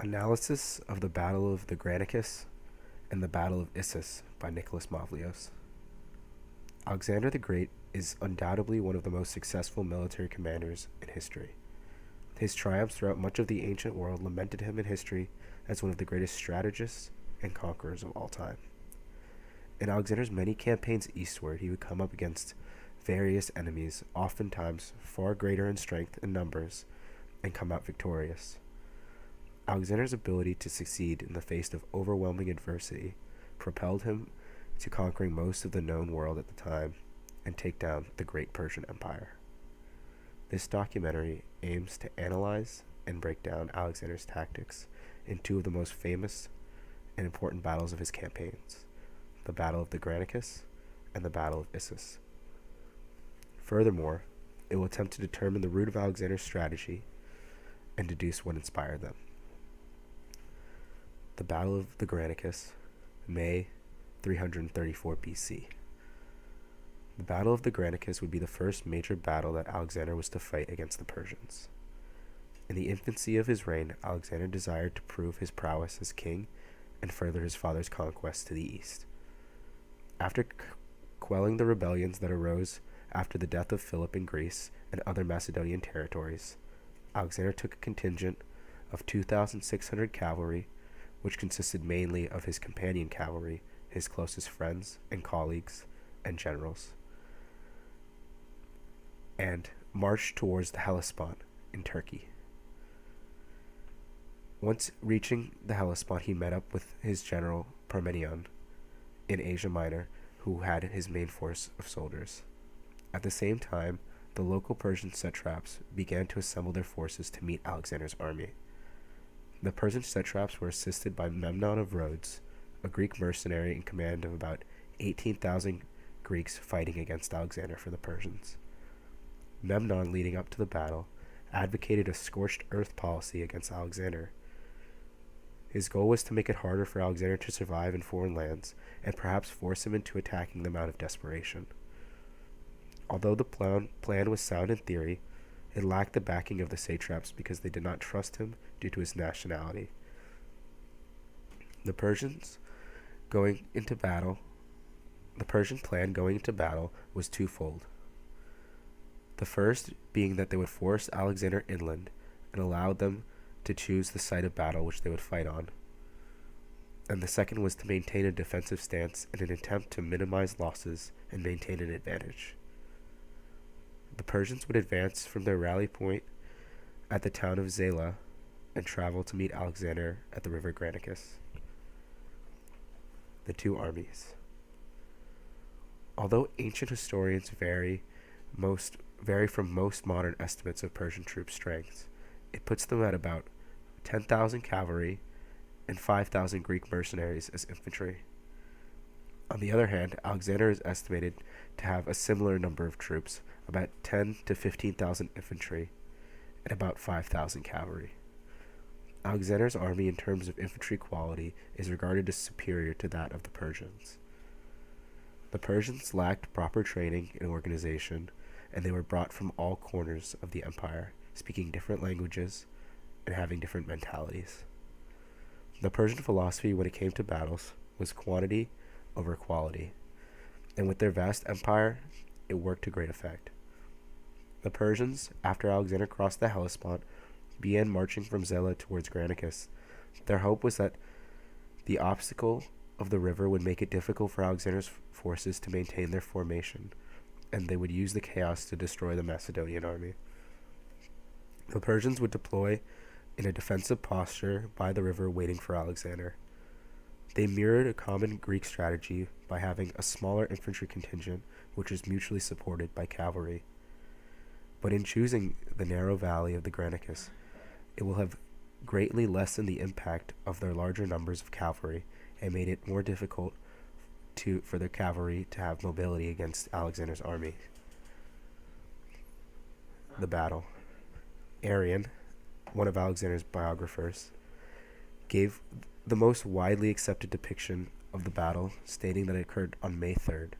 Analysis of the Battle of the Granicus and the Battle of Issus by Nicholas Mavlios. Alexander the Great is undoubtedly one of the most successful military commanders in history. His triumphs throughout much of the ancient world lamented him in history as one of the greatest strategists and conquerors of all time. In Alexander's many campaigns eastward, he would come up against various enemies, oftentimes far greater in strength and numbers, and come out victorious. Alexander's ability to succeed in the face of overwhelming adversity propelled him to conquering most of the known world at the time and take down the great Persian Empire. This documentary aims to analyze and break down Alexander's tactics in two of the most famous and important battles of his campaigns, the Battle of the Granicus and the Battle of Issus. Furthermore, it will attempt to determine the root of Alexander's strategy and deduce what inspired them. The Battle of the Granicus, May 334 BC. The Battle of the Granicus would be the first major battle that Alexander was to fight against the Persians. In the infancy of his reign, Alexander desired to prove his prowess as king and further his father's conquest to the east. After quelling the rebellions that arose after the death of Philip in Greece and other Macedonian territories, Alexander took a contingent of 2,600 cavalry, which consisted mainly of his companion cavalry, his closest friends and colleagues and generals, and marched towards the Hellespont in Turkey. Once reaching the Hellespont, he met up with his general Parmenion in Asia Minor, who had his main force of soldiers. At the same time, the local Persian satraps began to assemble their forces to meet Alexander's army. The Persian satraps were assisted by Memnon of Rhodes, a Greek mercenary in command of about 18,000 Greeks fighting against Alexander for the Persians. Memnon, leading up to the battle, advocated a scorched earth policy against Alexander. His goal was to make it harder for Alexander to survive in foreign lands and perhaps force him into attacking them out of desperation. Although the plan was sound in theory, it lacked the backing of the satraps because they did not trust him due to his nationality. The Persian plan going into battle was twofold. The first being that they would force Alexander inland and allow them to choose the site of battle which they would fight on. And the second was to maintain a defensive stance in an attempt to minimize losses and maintain an advantage. The Persians would advance from their rally point at the town of Zela and travel to meet Alexander at the river Granicus. The two armies. Although ancient historians vary from most modern estimates of Persian troop strength, it puts them at about 10,000 cavalry and 5,000 Greek mercenaries as infantry. On the other hand, Alexander is estimated to have a similar number of troops, about 10 to 15,000 infantry and about 5,000 cavalry. Alexander's army in terms of infantry quality is regarded as superior to that of the Persians. The Persians lacked proper training and organization, and they were brought from all corners of the empire, speaking different languages and having different mentalities. The Persian philosophy when it came to battles was quantity over quality, and with their vast empire, it worked to great effect. The Persians, after Alexander crossed the Hellespont, began marching from Zela towards Granicus. Their hope was that the obstacle of the river would make it difficult for Alexander's forces to maintain their formation, and they would use the chaos to destroy the Macedonian army. The Persians would deploy in a defensive posture by the river waiting for Alexander. They mirrored a common Greek strategy by having a smaller infantry contingent which was mutually supported by cavalry. But in choosing the narrow valley of the Granicus, it will have greatly lessened the impact of their larger numbers of cavalry and made it more difficult for their cavalry to have mobility against Alexander's army. The battle. Arrian, one of Alexander's biographers, gave the most widely accepted depiction of the battle, stating that it occurred on May 3rd.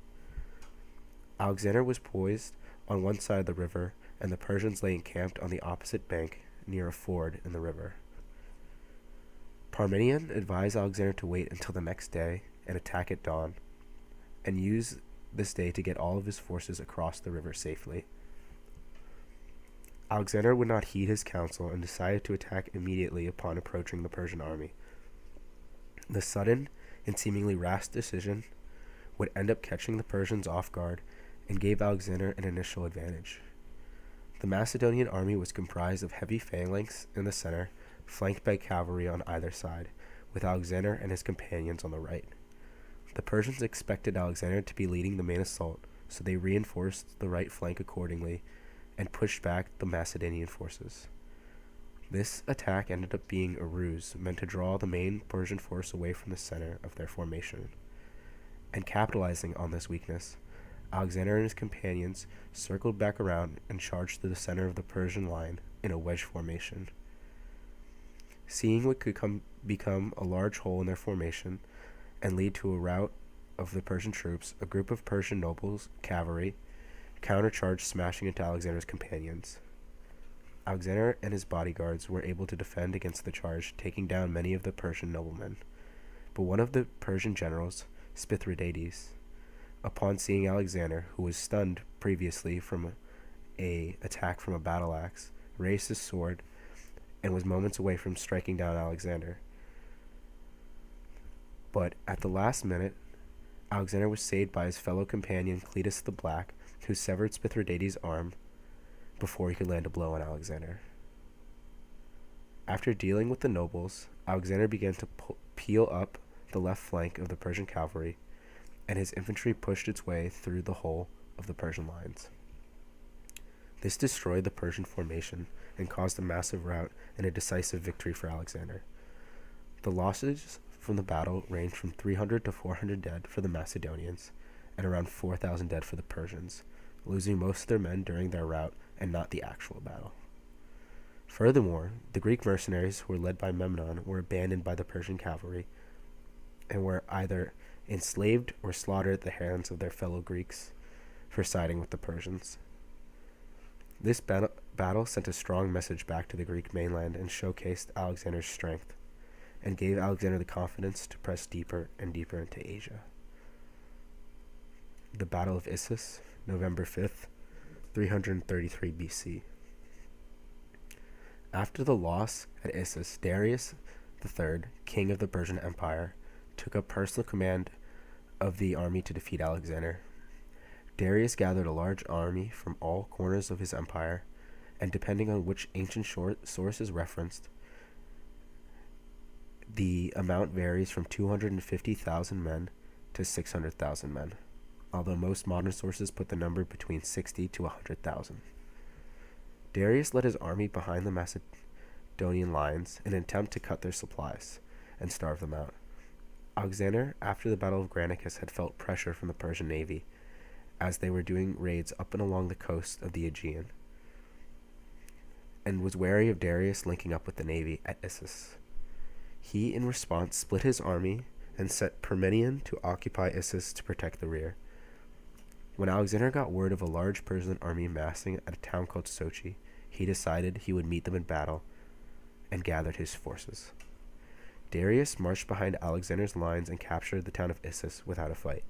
Alexander was poised on one side of the river, and the Persians lay encamped on the opposite bank near a ford in the river. Parmenion advised Alexander to wait until the next day and attack at dawn, and use this day to get all of his forces across the river safely. Alexander would not heed his counsel and decided to attack immediately upon approaching the Persian army. The sudden and seemingly rash decision would end up catching the Persians off guard and gave Alexander an initial advantage. The Macedonian army was comprised of heavy phalanx in the center, flanked by cavalry on either side, with Alexander and his companions on the right. The Persians expected Alexander to be leading the main assault, so they reinforced the right flank accordingly and pushed back the Macedonian forces. This attack ended up being a ruse meant to draw the main Persian force away from the center of their formation. And capitalizing on this weakness, Alexander and his companions circled back around and charged to the center of the Persian line in a wedge formation. Seeing what could become a large hole in their formation and lead to a rout of the Persian troops, a group of Persian nobles, cavalry, countercharged, smashing into Alexander's companions. Alexander and his bodyguards were able to defend against the charge, taking down many of the Persian noblemen. But one of the Persian generals, Spithridates, upon seeing Alexander, who was stunned previously from an attack from a battle axe, raised his sword and was moments away from striking down Alexander. But at the last minute, Alexander was saved by his fellow companion Cletus the Black, who severed Spithridates' arm before he could land a blow on Alexander. After dealing with the nobles, Alexander began to peel up the left flank of the Persian cavalry, and his infantry pushed its way through the whole of the Persian lines. This destroyed the Persian formation and caused a massive rout and a decisive victory for Alexander. The losses from the battle ranged from 300 to 400 dead for the Macedonians and around 4,000 dead for the Persians, losing most of their men during their rout and not the actual battle. Furthermore, the Greek mercenaries who were led by Memnon were abandoned by the Persian cavalry and were either enslaved or slaughtered at the hands of their fellow Greeks for siding with the Persians. This battle sent a strong message back to the Greek mainland and showcased Alexander's strength, and gave Alexander the confidence to press deeper and deeper into Asia. The Battle of Issus, November 5th, 333 BC. After the loss at Issus, Darius III, king of the Persian Empire, took up personal command of the army to defeat Alexander. Darius gathered a large army from all corners of his empire, and depending on which ancient source is referenced, the amount varies from 250,000 men to 600,000 men, although most modern sources put the number between 60 to 100,000. Darius led his army behind the Macedonian lines in an attempt to cut their supplies and starve them out. Alexander, after the Battle of Granicus, had felt pressure from the Persian navy as they were doing raids up and along the coast of the Aegean, and was wary of Darius linking up with the navy at Issus. He, in response, split his army and set Parmenion to occupy Issus to protect the rear. When Alexander got word of a large Persian army massing at a town called Sochi, he decided he would meet them in battle and gathered his forces. Darius marched behind Alexander's lines and captured the town of Issus without a fight.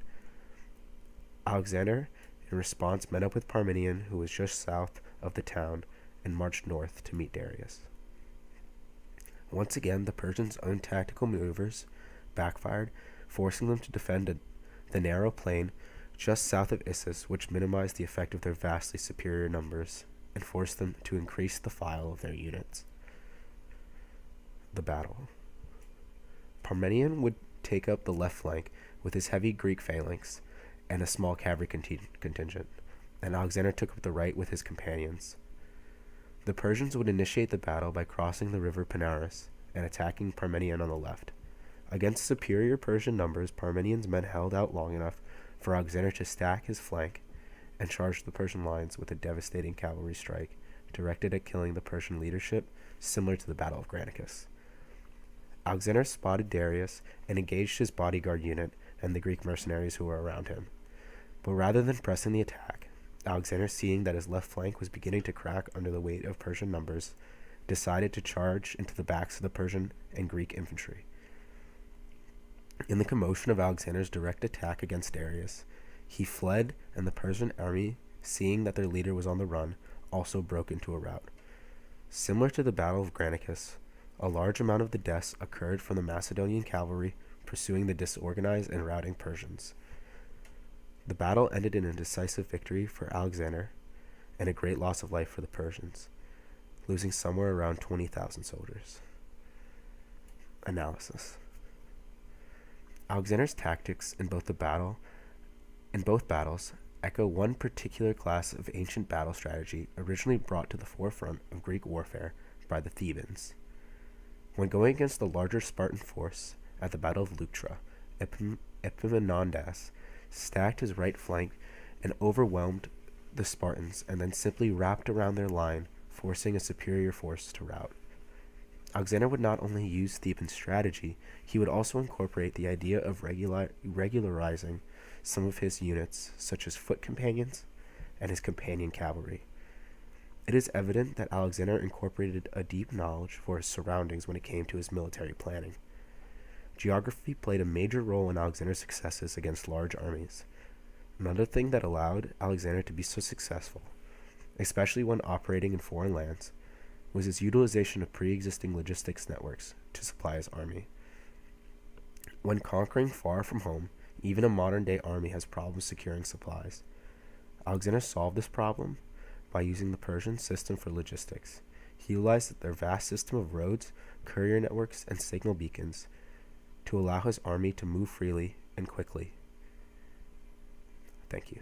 Alexander, in response, met up with Parmenion, who was just south of the town, and marched north to meet Darius. Once again, the Persians' own tactical maneuvers backfired, forcing them to defend the narrow plain just south of Issus, which minimized the effect of their vastly superior numbers and forced them to increase the file of their units. The battle. Parmenion would take up the left flank with his heavy Greek phalanx and a small cavalry contingent, and Alexander took up the right with his companions. The Persians would initiate the battle by crossing the river Panaris and attacking Parmenion on the left. Against superior Persian numbers, Parmenion's men held out long enough for Alexander to stack his flank and charge the Persian lines with a devastating cavalry strike directed at killing the Persian leadership, similar to the Battle of Granicus. Alexander spotted Darius and engaged his bodyguard unit and the Greek mercenaries who were around him. But rather than pressing the attack, Alexander, seeing that his left flank was beginning to crack under the weight of Persian numbers, decided to charge into the backs of the Persian and Greek infantry. In the commotion of Alexander's direct attack against Darius, he fled, and the Persian army, seeing that their leader was on the run, also broke into a rout. Similar to the Battle of Granicus, a large amount of the deaths occurred from the Macedonian cavalry pursuing the disorganized and routing Persians. The battle ended in a decisive victory for Alexander and a great loss of life for the Persians, losing somewhere around 20,000 soldiers. Analysis. Alexander's tactics in both battles echo one particular class of ancient battle strategy originally brought to the forefront of Greek warfare by the Thebans. When going against the larger Spartan force at the Battle of Leuctra, Epaminondas stacked his right flank and overwhelmed the Spartans, and then simply wrapped around their line, forcing a superior force to rout. Alexander would not only use Theban strategy, he would also incorporate the idea of regularizing some of his units, such as foot companions and his companion cavalry. It is evident that Alexander incorporated a deep knowledge for his surroundings when it came to his military planning. Geography played a major role in Alexander's successes against large armies. Another thing that allowed Alexander to be so successful, especially when operating in foreign lands, was his utilization of pre-existing logistics networks to supply his army. When conquering far from home, even a modern-day army has problems securing supplies. Alexander solved this problem by using the Persian system for logistics. He utilized their vast system of roads, courier networks, and signal beacons to allow his army to move freely and quickly. Thank you.